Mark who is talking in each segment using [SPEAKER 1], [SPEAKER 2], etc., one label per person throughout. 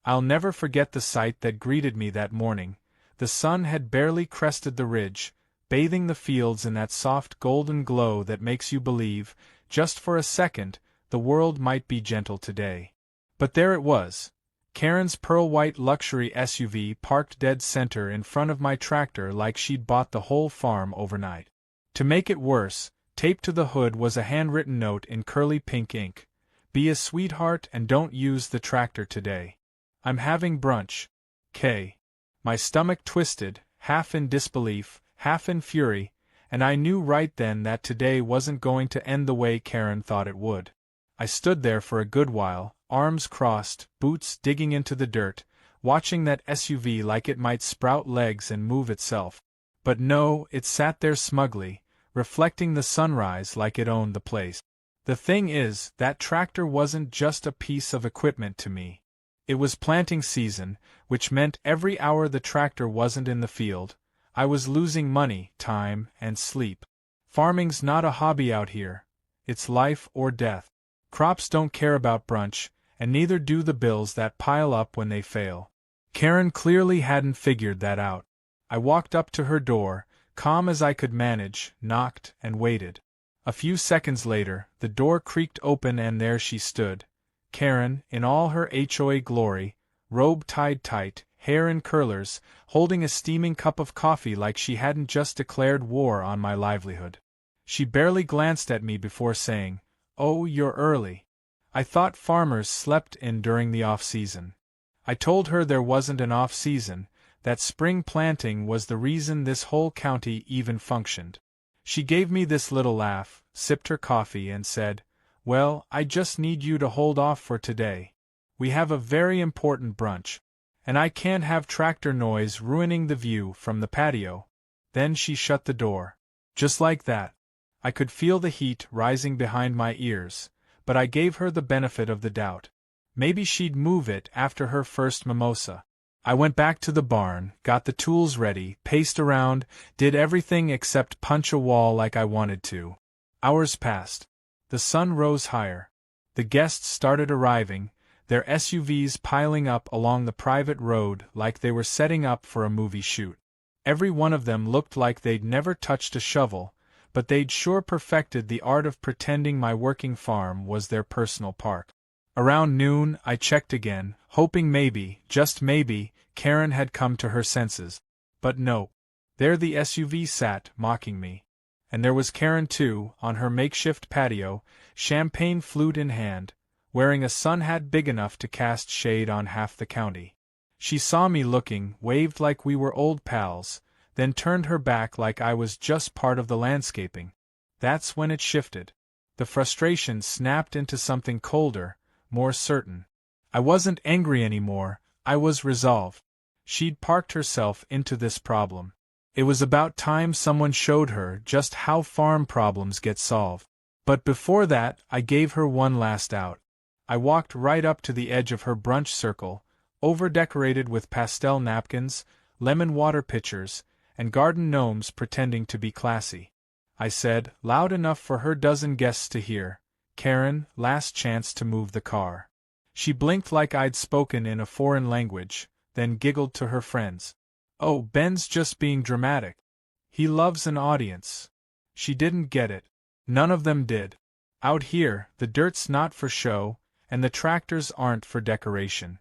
[SPEAKER 1] I'll never forget the sight that greeted me that morning. The sun had barely crested the ridge, bathing the fields in that soft golden glow that makes you believe, just for a second, the world might be gentle today. But there it was. Karen's pearl-white luxury SUV parked dead center in front of my tractor like she'd bought the whole farm overnight. To make it worse, taped to the hood was a handwritten note in curly pink ink. "Be a sweetheart and don't use the tractor today. I'm having brunch. K." My stomach twisted, half in disbelief, half in fury, and I knew right then that today wasn't going to end the way Karen thought it would. I stood there for a good while, arms crossed, boots digging into the dirt, watching that SUV like it might sprout legs and move itself. But no, it sat there smugly, reflecting the sunrise like it owned the place. The thing is, that tractor wasn't just a piece of equipment to me. It was planting season, which meant every hour the tractor wasn't in the field, I was losing money, time, and sleep. Farming's not a hobby out here. It's life or death. Crops don't care about brunch, and neither do the bills that pile up when they fail. Karen clearly hadn't figured that out. I walked up to her door, calm as I could manage, knocked, and waited. A few seconds later, the door creaked open and there she stood. Karen, in all her HOA glory, robe tied tight, hair in curlers, holding a steaming cup of coffee like she hadn't just declared war on my livelihood. She barely glanced at me before saying, "Oh, you're early. I thought farmers slept in during the off-season." I told her there wasn't an off-season, that spring planting was the reason this whole county even functioned. She gave me this little laugh, sipped her coffee and said, "Well, I just need you to hold off for today. We have a very important brunch, and I can't have tractor noise ruining the view from the patio." Then she shut the door. Just like that. I could feel the heat rising behind my ears, but I gave her the benefit of the doubt. Maybe she'd move it after her first mimosa. I went back to the barn, got the tools ready, paced around, did everything except punch a wall like I wanted to. Hours passed. The sun rose higher. The guests started arriving, their SUVs piling up along the private road like they were setting up for a movie shoot. Every one of them looked like they'd never touched a shovel, but they'd sure perfected the art of pretending my working farm was their personal park. Around noon, I checked again, hoping maybe, just maybe, Karen had come to her senses. But no. There the SUV sat, mocking me. And there was Karen too, on her makeshift patio, champagne flute in hand, wearing a sun hat big enough to cast shade on half the county. She saw me looking, waved like we were old pals, then turned her back like I was just part of the landscaping. That's when it shifted. The frustration snapped into something colder, more certain. I wasn't angry anymore, I was resolved. She'd parked herself into this problem. It was about time someone showed her just how farm problems get solved. But before that, I gave her one last out. I walked right up to the edge of her brunch circle, over-decorated with pastel napkins, lemon water pitchers, and garden gnomes pretending to be classy. I said, loud enough for her dozen guests to hear, "Karen, last chance to move the car." She blinked like I'd spoken in a foreign language, then giggled to her friends. "Oh, Ben's just being dramatic. He loves an audience." She didn't get it. None of them did. Out here, the dirt's not for show, and the tractors aren't for decoration.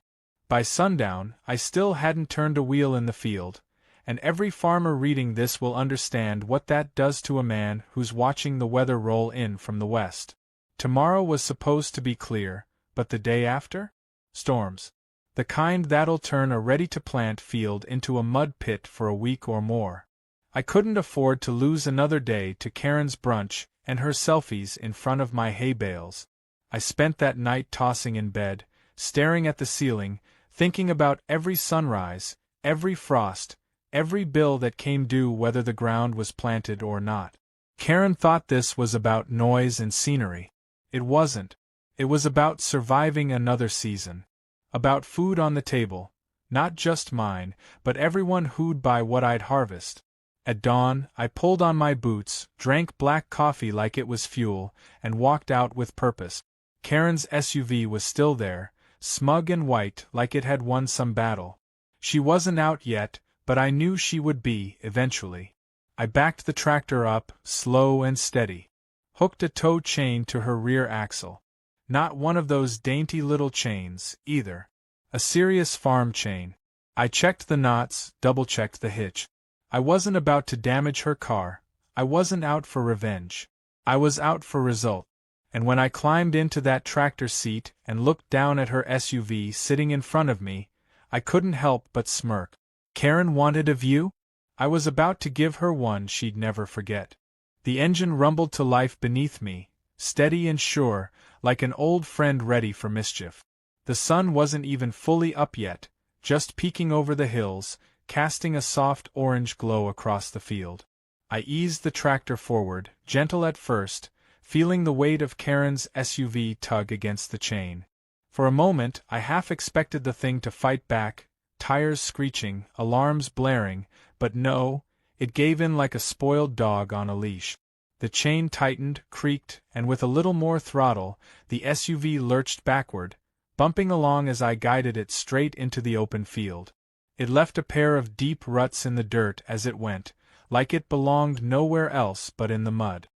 [SPEAKER 1] By sundown, I still hadn't turned a wheel in the field, and every farmer reading this will understand what that does to a man who's watching the weather roll in from the west. Tomorrow was supposed to be clear, but the day after? Storms. The kind that'll turn a ready-to-plant field into a mud pit for a week or more. I couldn't afford to lose another day to Karen's brunch and her selfies in front of my hay bales. I spent that night tossing in bed, staring at the ceiling, thinking about every sunrise, every frost, every bill that came due whether the ground was planted or not. Karen thought this was about noise and scenery. It wasn't. It was about surviving another season. About food on the table, not just mine, but everyone who'd buy what I'd harvest. At dawn, I pulled on my boots, drank black coffee like it was fuel, and walked out with purpose. Karen's SUV was still there, smug and white like it had won some battle. She wasn't out yet, but I knew she would be, eventually. I backed the tractor up, slow and steady. Hooked a tow chain to her rear axle. Not one of those dainty little chains, either. A serious farm chain. I checked the knots, double-checked the hitch. I wasn't about to damage her car. I wasn't out for revenge. I was out for result. And when I climbed into that tractor seat and looked down at her SUV sitting in front of me, I couldn't help but smirk. Karen wanted a view? I was about to give her one she'd never forget. The engine rumbled to life beneath me, steady and sure, like an old friend ready for mischief. The sun wasn't even fully up yet, just peeking over the hills, casting a soft orange glow across the field. I eased the tractor forward, gentle at first, feeling the weight of Karen's SUV tug against the chain. For a moment I half expected the thing to fight back, tires screeching, alarms blaring, but no, it gave in like a spoiled dog on a leash. The chain tightened, creaked, and with a little more throttle, the SUV lurched backward, bumping along as I guided it straight into the open field. It left a pair of deep ruts in the dirt as it went, like it belonged nowhere else but in the mud.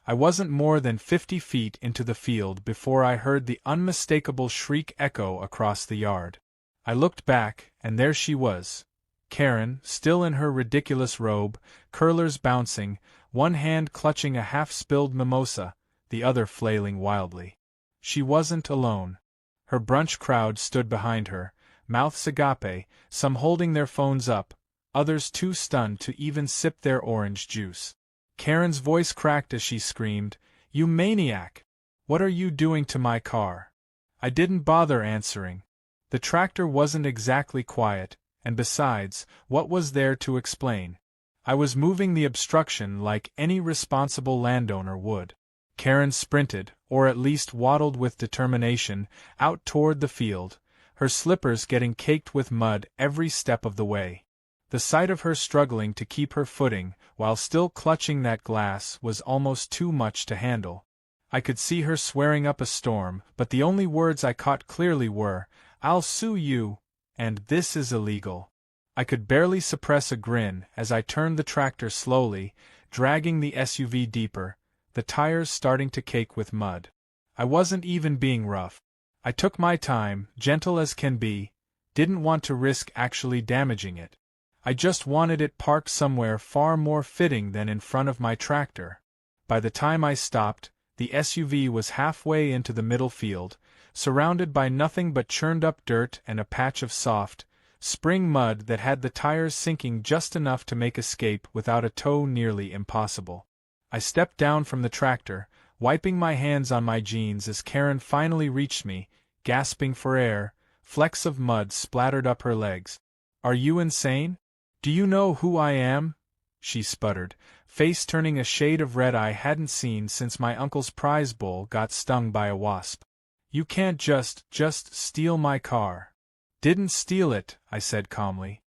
[SPEAKER 1] I wasn't more than 50 feet into the field before I heard the unmistakable shriek echo across the yard. I looked back, and there she was. Karen, still in her ridiculous robe, curlers bouncing, one hand clutching a half-spilled mimosa, the other flailing wildly. She wasn't alone. Her brunch crowd stood behind her, mouths agape, some holding their phones up, others too stunned to even sip their orange juice. Karen's voice cracked as she screamed, "You maniac! What are you doing to my car?" I didn't bother answering. The tractor wasn't exactly quiet, and besides, what was there to explain? I was moving the obstruction like any responsible landowner would. Karen sprinted, or at least waddled with determination, out toward the field, her slippers getting caked with mud every step of the way. The sight of her struggling to keep her footing, while still clutching that glass, was almost too much to handle. I could see her swearing up a storm, but the only words I caught clearly were, "I'll sue you," and "This is illegal." I could barely suppress a grin as I turned the tractor slowly, dragging the SUV deeper, the tires starting to cake with mud. I wasn't even being rough. I took my time, gentle as can be, didn't want to risk actually damaging it. I just wanted it parked somewhere far more fitting than in front of my tractor. By the time I stopped, the SUV was halfway into the middle field, surrounded by nothing but churned-up dirt and a patch of soft, spring mud that had the tires sinking just enough to make escape without a tow nearly impossible. I stepped down from the tractor, wiping my hands on my jeans as Karen finally reached me, gasping for air, flecks of mud splattered up her legs. "Are you insane? Do you know who I am?" she sputtered, face turning a shade of red I hadn't seen since my uncle's prize bull got stung by a wasp. "You can't just steal my car." "Didn't steal it," I said calmly.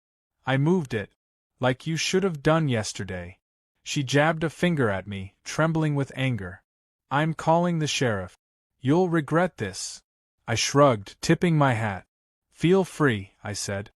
[SPEAKER 1] "I moved it. Like you should have done yesterday." She jabbed a finger at me, trembling with anger. "I'm calling the sheriff. You'll regret this." I shrugged, tipping my hat. "Feel free," I said.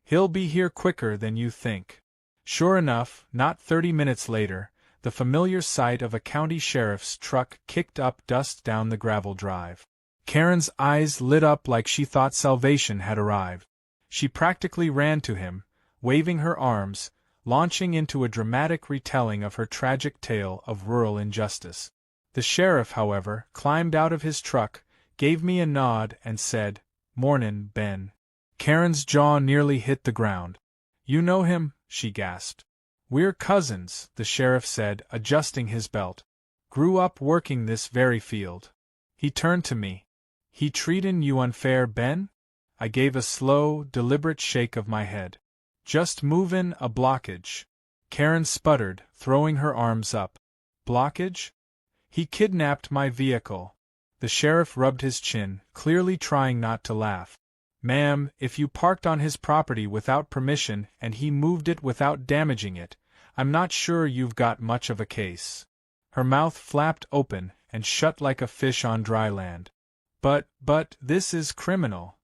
[SPEAKER 1] "He'll be here quicker than you think." Sure enough, not 30 minutes later, the familiar sight of a county sheriff's truck kicked up dust down the gravel drive. Karen's eyes lit up like she thought salvation had arrived. She practically ran to him, waving her arms, launching into a dramatic retelling of her tragic tale of rural injustice. The sheriff, however, climbed out of his truck, gave me a nod and said, "Mornin', Ben." Karen's jaw nearly hit the ground. "You know him?" she gasped. "We're cousins," the sheriff said, adjusting his belt. "Grew up working this very field." He turned to me. "He treatin' you unfair, Ben?" I gave a slow, deliberate shake of my head. "Just movin' a blockage." Karen sputtered, throwing her arms up. "Blockage?" "He kidnapped my vehicle." The sheriff rubbed his chin, clearly trying not to laugh. "Ma'am, if you parked on his property without permission and he moved it without damaging it, I'm not sure you've got much of a case." Her mouth flapped open and shut like a fish on dry land. But this is criminal."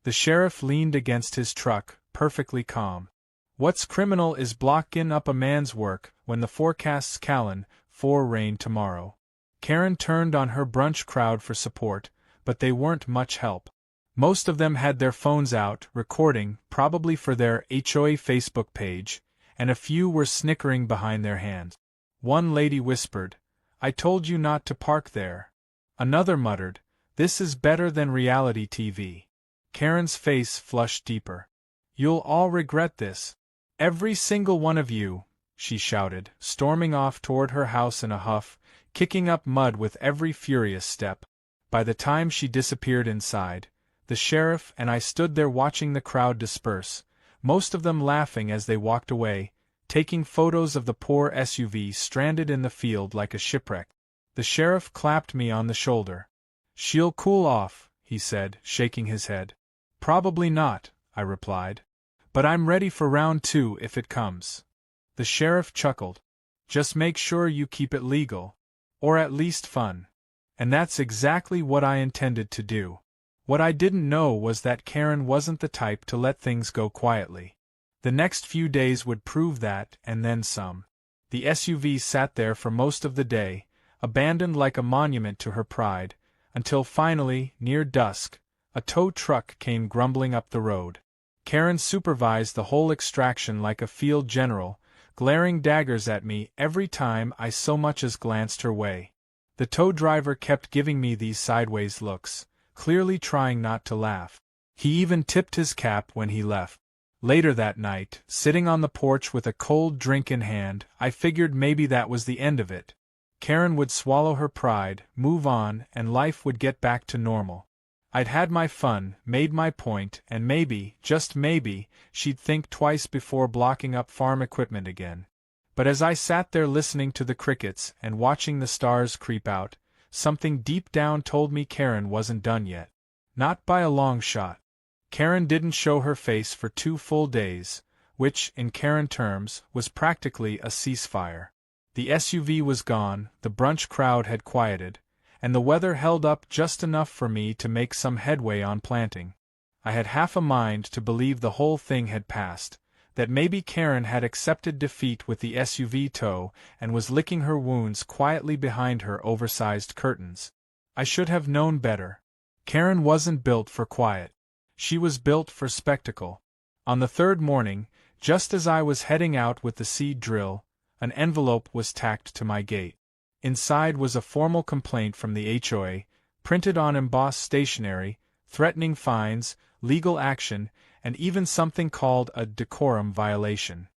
[SPEAKER 1] The sheriff leaned against his truck, perfectly calm. What's criminal is blockin' up a man's work when the forecast's callin' for rain tomorrow. Karen turned on her brunch crowd for support, but they weren't much help. Most of them had their phones out, recording, probably for their HOA Facebook page, and a few were snickering behind their hands. One lady whispered, "I told you not to park there." Another muttered, "This is better than reality TV." Karen's face flushed deeper. "You'll all regret this. Every single one of you," she shouted, storming off toward her house in a huff, kicking up mud with every furious step. By the time she disappeared inside, the sheriff and I stood there watching the crowd disperse, most of them laughing as they walked away, taking photos of the poor SUV stranded in the field like a shipwreck. The sheriff clapped me on the shoulder. "She'll cool off," he said, shaking his head. "Probably not," I replied. "But I'm ready for round 2 if it comes." The sheriff chuckled. "Just make sure you keep it legal. Or at least fun." And that's exactly what I intended to do. What I didn't know was that Karen wasn't the type to let things go quietly. The next few days would prove that, and then some. The SUV sat there for most of the day, abandoned like a monument to her pride, until finally, near dusk, a tow truck came grumbling up the road. Karen supervised the whole extraction like a field general, glaring daggers at me every time I so much as glanced her way. The tow driver kept giving me these sideways looks, clearly trying not to laugh. He even tipped his cap when he left. Later that night, sitting on the porch with a cold drink in hand, I figured maybe that was the end of it. Karen would swallow her pride, move on, and life would get back to normal. I'd had my fun, made my point, and maybe, just maybe, she'd think twice before blocking up farm equipment again. But as I sat there listening to the crickets and watching the stars creep out, something deep down told me Karen wasn't done yet. Not by a long shot. Karen didn't show her face for 2 full days, which, in Karen terms, was practically a ceasefire. The SUV was gone, the brunch crowd had quieted, and the weather held up just enough for me to make some headway on planting. I had half a mind to believe the whole thing had passed, that maybe Karen had accepted defeat with the SUV tow and was licking her wounds quietly behind her oversized curtains. I should have known better. Karen wasn't built for quiet. She was built for spectacle. On the 3rd morning, just as I was heading out with the seed drill, an envelope was tacked to my gate. Inside was a formal complaint from the HOA, printed on embossed stationery, threatening fines, legal action, and even something called a decorum violation.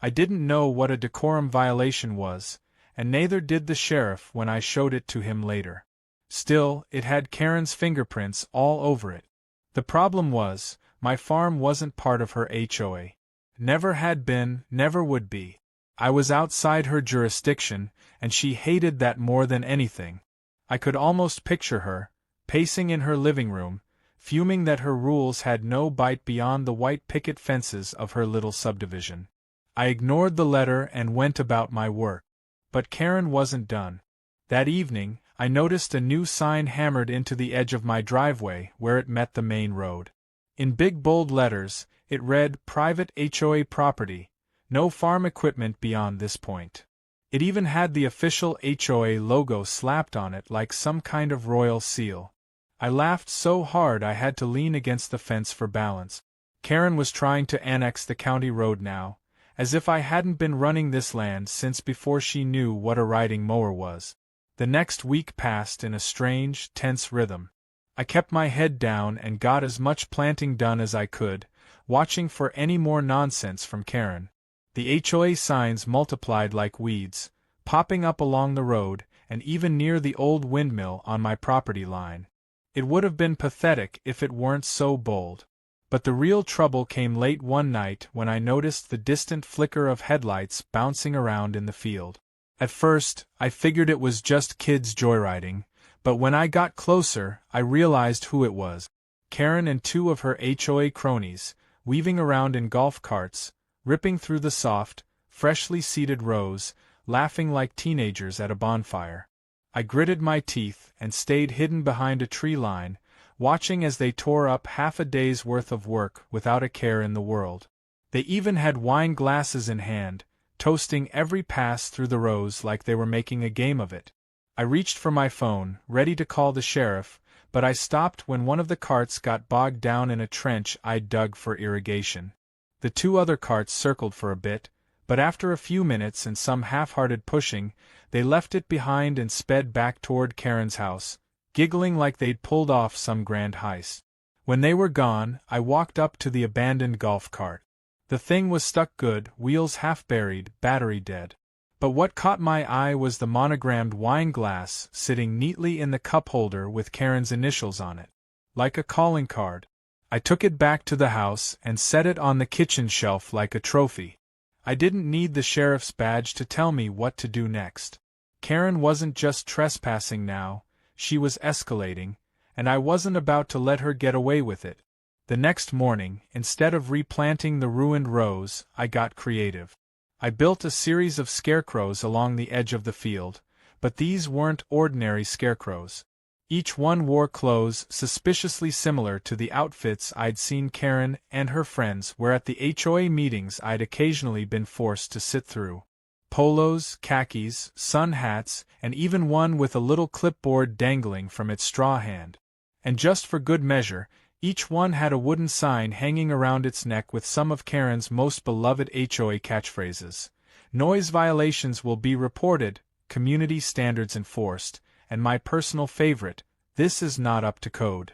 [SPEAKER 1] I didn't know what a decorum violation was, and neither did the sheriff when I showed it to him later. Still, it had Karen's fingerprints all over it. The problem was, my farm wasn't part of her HOA. Never had been, never would be. I was outside her jurisdiction, and she hated that more than anything. I could almost picture her, pacing in her living room, fuming that her rules had no bite beyond the white picket fences of her little subdivision. I ignored the letter and went about my work. But Karen wasn't done. That evening, I noticed a new sign hammered into the edge of my driveway where it met the main road. In big bold letters, it read, "Private HOA property. No farm equipment beyond this point." It even had the official HOA logo slapped on it like some kind of royal seal. I laughed so hard I had to lean against the fence for balance. Karen was trying to annex the county road now, as if I hadn't been running this land since before she knew what a riding mower was. The next week passed in a strange, tense rhythm. I kept my head down and got as much planting done as I could, watching for any more nonsense from Karen. The HOA signs multiplied like weeds, popping up along the road and even near the old windmill on my property line. It would have been pathetic if it weren't so bold. But the real trouble came late one night when I noticed the distant flicker of headlights bouncing around in the field. At first, I figured it was just kids joyriding, but when I got closer, I realized who it was. Karen and 2 of her HOA cronies, weaving around in golf carts, ripping through the soft, freshly seeded rows, laughing like teenagers at a bonfire. I gritted my teeth and stayed hidden behind a tree line, watching as they tore up half a day's worth of work without a care in the world. They even had wine glasses in hand, toasting every pass through the rows like they were making a game of it. I reached for my phone, ready to call the sheriff, but I stopped when one of the carts got bogged down in a trench I'd dug for irrigation. The two other carts circled for a bit, but after a few minutes and some half-hearted pushing, they left it behind and sped back toward Karen's house, giggling like they'd pulled off some grand heist. When they were gone, I walked up to the abandoned golf cart. The thing was stuck good, wheels half buried, battery dead. But what caught my eye was the monogrammed wine glass sitting neatly in the cup holder with Karen's initials on it. Like a calling card. I took it back to the house and set it on the kitchen shelf like a trophy. I didn't need the sheriff's badge to tell me what to do next. Karen wasn't just trespassing now, she was escalating, and I wasn't about to let her get away with it. The next morning, instead of replanting the ruined rows, I got creative. I built a series of scarecrows along the edge of the field, but these weren't ordinary scarecrows. Each one wore clothes suspiciously similar to the outfits I'd seen Karen and her friends wear at the HOA meetings I'd occasionally been forced to sit through. Polos, khakis, sun hats, and even one with a little clipboard dangling from its straw hand. And just for good measure, each one had a wooden sign hanging around its neck with some of Karen's most beloved HOA catchphrases. Noise violations will be reported, community standards enforced, and my personal favorite, this is not up to code.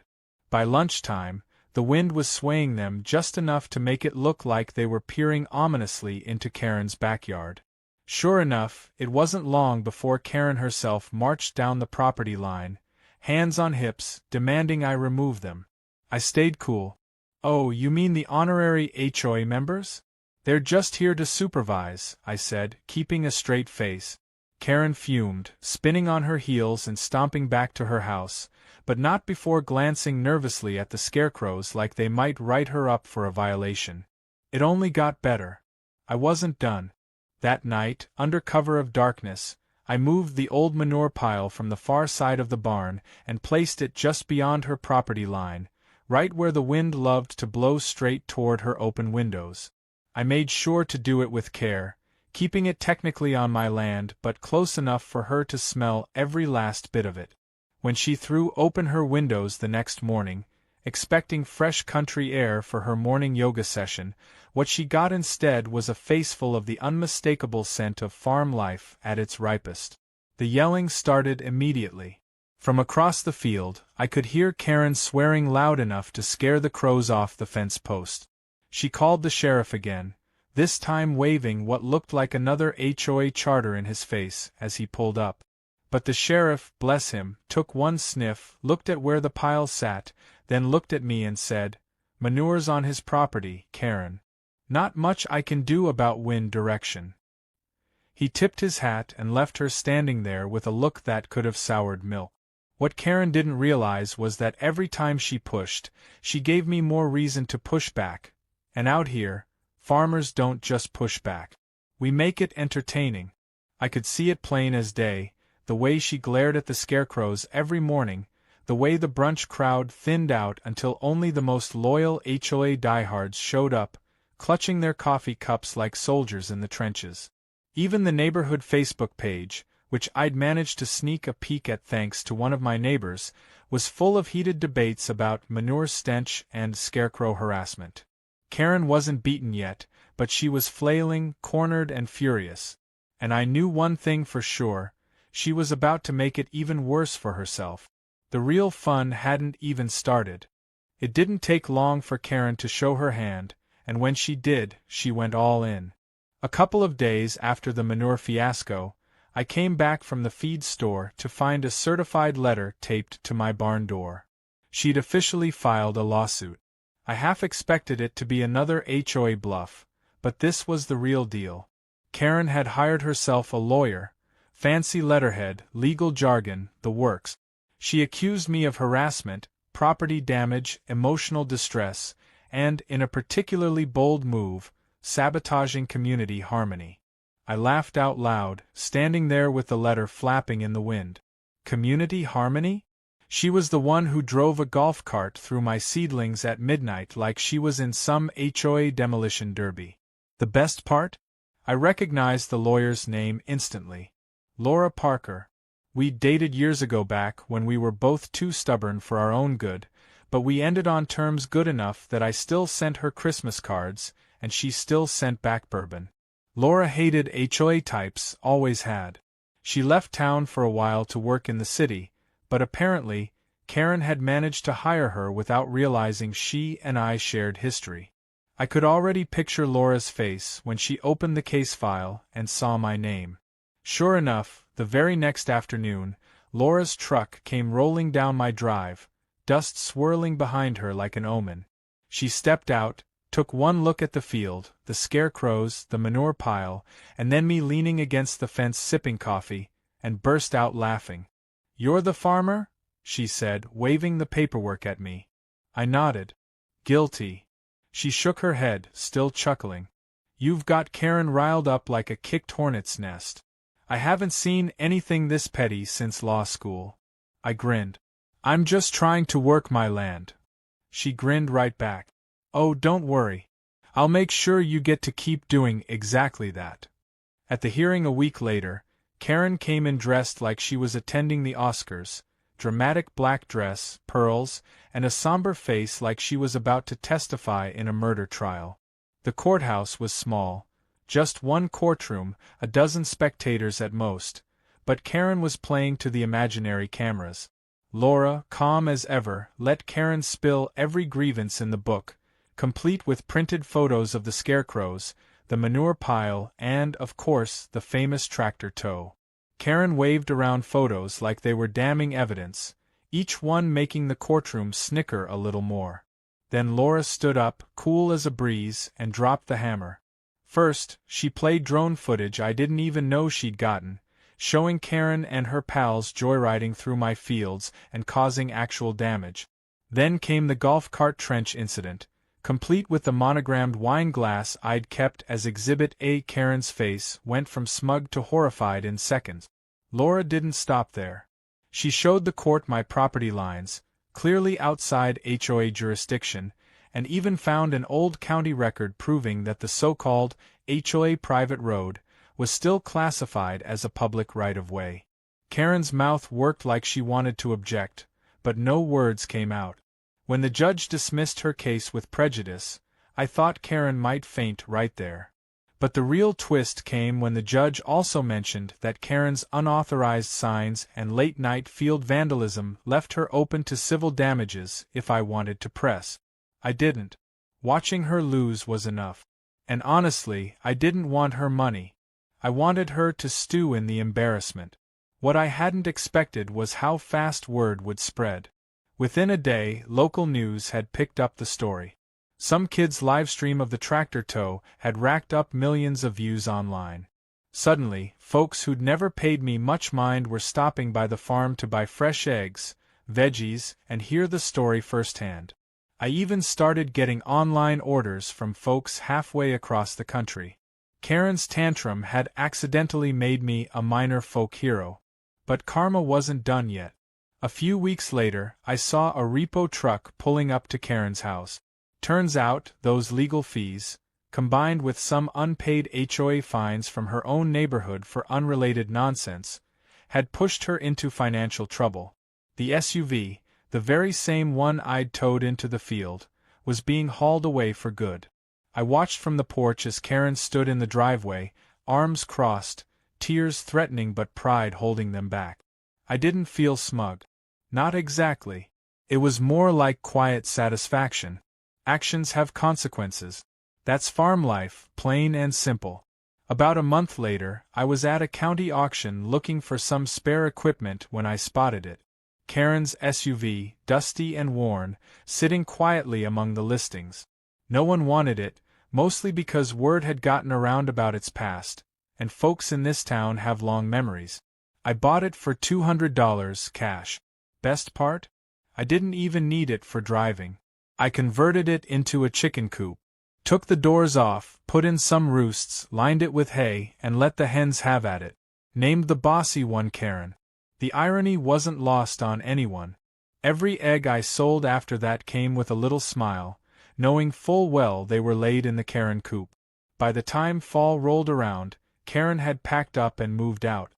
[SPEAKER 1] By lunchtime, the wind was swaying them just enough to make it look like they were peering ominously into Karen's backyard. Sure enough, it wasn't long before Karen herself marched down the property line, hands on hips, demanding I remove them. I stayed cool. Oh, you mean the honorary HOA members? They're just here to supervise, I said, keeping a straight face. Karen fumed, spinning on her heels and stomping back to her house, but not before glancing nervously at the scarecrows like they might write her up for a violation. It only got better. I wasn't done. That night, under cover of darkness, I moved the old manure pile from the far side of the barn and placed it just beyond her property line, right where the wind loved to blow straight toward her open windows. I made sure to do it with care, keeping it technically on my land but close enough for her to smell every last bit of it. When she threw open her windows the next morning, expecting fresh country air for her morning yoga session, what she got instead was a faceful of the unmistakable scent of farm life at its ripest. The yelling started immediately. From across the field, I could hear Karen swearing loud enough to scare the crows off the fence post. She called the sheriff again, this time waving what looked like another HOA charter in his face as he pulled up. But the sheriff, bless him, took one sniff, looked at where the pile sat, then looked at me and said, "Manure's on his property, Karen. Not much I can do about wind direction." He tipped his hat and left her standing there with a look that could have soured milk. What Karen didn't realize was that every time she pushed, she gave me more reason to push back. And out here, farmers don't just push back. We make it entertaining. I could see it plain as day, the way she glared at the scarecrows every morning, the way the brunch crowd thinned out until only the most loyal HOA diehards showed up, clutching their coffee cups like soldiers in the trenches. Even the neighborhood Facebook page, which I'd managed to sneak a peek at thanks to one of my neighbors, was full of heated debates about manure stench and scarecrow harassment. Karen wasn't beaten yet, but she was flailing, cornered and furious. And I knew one thing for sure, she was about to make it even worse for herself. The real fun hadn't even started. It didn't take long for Karen to show her hand, and when she did, she went all in. A couple of days after the manure fiasco, I came back from the feed store to find a certified letter taped to my barn door. She'd officially filed a lawsuit. I half expected it to be another HOA bluff, but this was the real deal. Karen had hired herself a lawyer, fancy letterhead, legal jargon, the works. She accused me of harassment, property damage, emotional distress, and, in a particularly bold move, sabotaging community harmony. I laughed out loud, standing there with the letter flapping in the wind. Community harmony? She was the one who drove a golf cart through my seedlings at midnight like she was in some HOA demolition derby. The best part? I recognized the lawyer's name instantly. Laura Parker. We'd dated years ago back when we were both too stubborn for our own good, but we ended on terms good enough that I still sent her Christmas cards, and she still sent back bourbon. Laura hated HOA types, always had. She left town for a while to work in the city, but apparently, Karen had managed to hire her without realizing she and I shared history. I could already picture Laura's face when she opened the case file and saw my name. Sure enough, the very next afternoon, Laura's truck came rolling down my drive, dust swirling behind her like an omen. She stepped out, took one look at the field, the scarecrows, the manure pile, and then me leaning against the fence sipping coffee, and burst out laughing. "You're the farmer?" she said, waving the paperwork at me. I nodded. "Guilty." She shook her head, still chuckling. "You've got Karen riled up like a kicked hornet's nest. I haven't seen anything this petty since law school." I grinned. "I'm just trying to work my land." She grinned right back. "Oh, don't worry. I'll make sure you get to keep doing exactly that." At the hearing a week later, Karen came in dressed like she was attending the Oscars, dramatic black dress, pearls, and a somber face like she was about to testify in a murder trial. The courthouse was small, just one courtroom, a dozen spectators at most, but Karen was playing to the imaginary cameras. Laura, calm as ever, let Karen spill every grievance in the book, complete with printed photos of the scarecrows, the manure pile, and, of course, the famous tractor tow. Karen waved around photos like they were damning evidence, each one making the courtroom snicker a little more. Then Laura stood up, cool as a breeze, and dropped the hammer. First, she played drone footage I didn't even know she'd gotten, showing Karen and her pals joyriding through my fields and causing actual damage. Then came the golf cart trench incident, complete with the monogrammed wine glass I'd kept as Exhibit A. Karen's face went from smug to horrified in seconds. Laura didn't stop there. She showed the court my property lines, clearly outside HOA jurisdiction, and even found an old county record proving that the so-called HOA private road was still classified as a public right-of-way. Karen's mouth worked like she wanted to object, but no words came out. When the judge dismissed her case with prejudice, I thought Karen might faint right there. But the real twist came when the judge also mentioned that Karen's unauthorized signs and late-night field vandalism left her open to civil damages if I wanted to press. I didn't. Watching her lose was enough. And honestly, I didn't want her money. I wanted her to stew in the embarrassment. What I hadn't expected was how fast word would spread. Within a day, local news had picked up the story. Some kid's livestream of the tractor tow had racked up millions of views online. Suddenly, folks who'd never paid me much mind were stopping by the farm to buy fresh eggs, veggies, and hear the story firsthand. I even started getting online orders from folks halfway across the country. Karen's tantrum had accidentally made me a minor folk hero. But karma wasn't done yet. A few weeks later, I saw a repo truck pulling up to Karen's house. Turns out, those legal fees, combined with some unpaid HOA fines from her own neighborhood for unrelated nonsense, had pushed her into financial trouble. The SUV, the very same one I'd towed into the field, was being hauled away for good. I watched from the porch as Karen stood in the driveway, arms crossed, tears threatening but pride holding them back. I didn't feel smug. Not exactly. It was more like quiet satisfaction. Actions have consequences. That's farm life, plain and simple. About a month later, I was at a county auction looking for some spare equipment when I spotted it. Karen's SUV, dusty and worn, sitting quietly among the listings. No one wanted it, mostly because word had gotten around about its past, and folks in this town have long memories. I bought it for $200 cash. Best part? I didn't even need it for driving. I converted it into a chicken coop. Took the doors off, put in some roosts, lined it with hay, and let the hens have at it. Named the bossy one Karen. The irony wasn't lost on anyone. Every egg I sold after that came with a little smile, knowing full well they were laid in the Karen coop. By the time fall rolled around, Karen had packed up and moved out.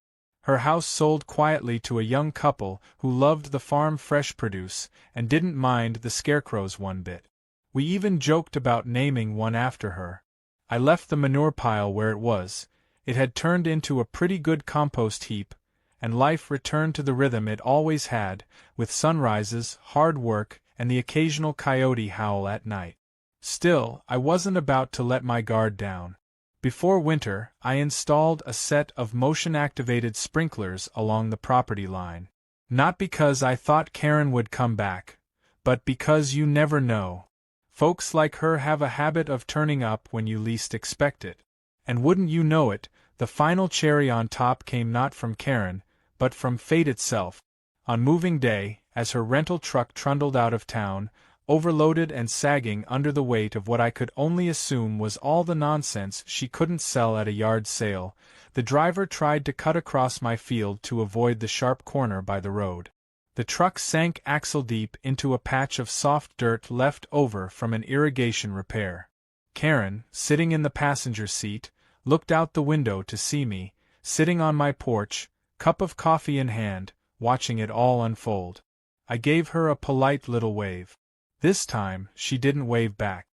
[SPEAKER 1] Her house sold quietly to a young couple who loved the farm fresh produce and didn't mind the scarecrows one bit. We even joked about naming one after her. I left the manure pile where it was. It had turned into a pretty good compost heap, and life returned to the rhythm it always had, with sunrises, hard work, and the occasional coyote howl at night. Still, I wasn't about to let my guard down. Before winter, I installed a set of motion-activated sprinklers along the property line. Not because I thought Karen would come back, but because you never know. Folks like her have a habit of turning up when you least expect it. And wouldn't you know it, the final cherry on top came not from Karen, but from fate itself. On moving day, as her rental truck trundled out of town, overloaded and sagging under the weight of what I could only assume was all the nonsense she couldn't sell at a yard sale, the driver tried to cut across my field to avoid the sharp corner by the road. The truck sank axle-deep into a patch of soft dirt left over from an irrigation repair. Karen, sitting in the passenger seat, looked out the window to see me, sitting on my porch, cup of coffee in hand, watching it all unfold. I gave her a polite little wave. This time, she didn't wave back.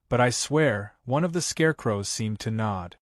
[SPEAKER 1] But I swear, one of the scarecrows seemed to nod.